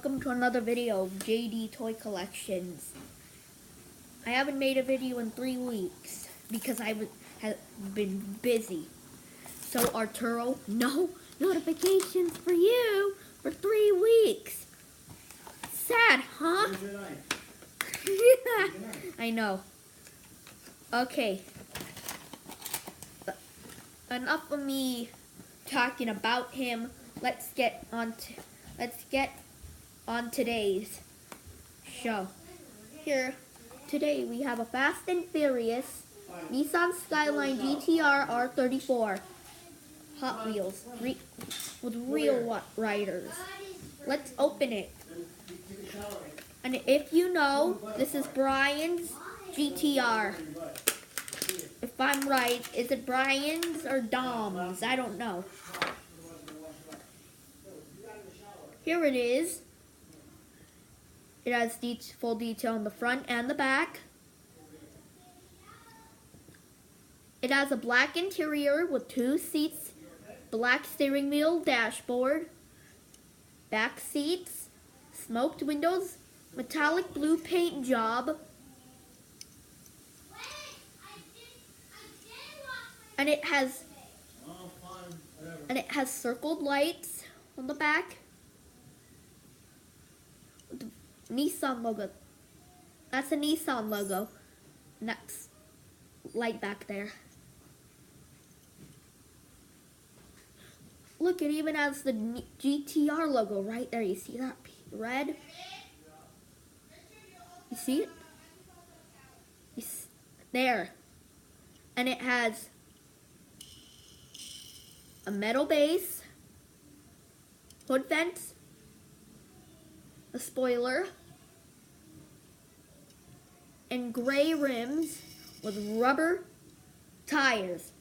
welcome to another video of JD Toy Collections. I haven't made a video in 3 weeks because I have been busy. So Arturo, no notifications for you for 3 weeks. Sad, huh? I know. Okay. Enough of me talking about him. Let's get on today's show. Here, today we have a Fast and Furious Nissan Skyline GTR R34 Hot Wheels with real riders. Let's open it. And if you know, this is Bryans GTR. If I'm right, is it Bryans or Dom's? I don't know. Here it is. It has full detail on the front and the back. It has a black interior with 2 seats, black steering wheel, dashboard, back seats, smoked windows, metallic blue paint job, and it has circled lights on the back. The Nissan logo. That's a Nissan logo. Next light back there. Look, it even has the GTR logo right there. You see that red? You see it? There. And it has a metal base, hood vents, a spoiler, and gray rims with rubber tires.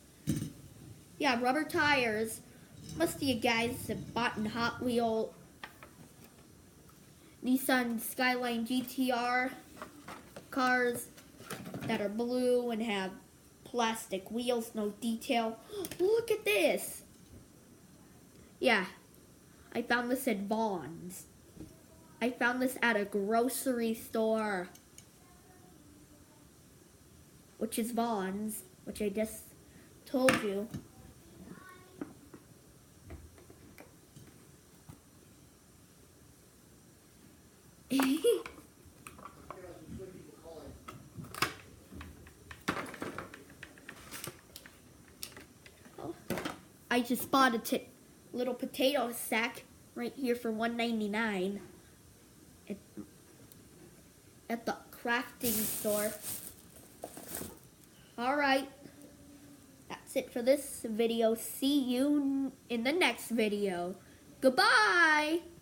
Yeah, rubber tires. Must be you guys that bought in Hot Wheel Nissan Skyline GTR cars that are blue and have plastic wheels, no detail. Look at this. Yeah, I found this at Vaughn's. I found this at a grocery store, which is Vaughn's, which I just told you. I just bought a little potato sack right here for $1.99 at the crafting store. Alright, that's it for this video. See you in the next video. Goodbye!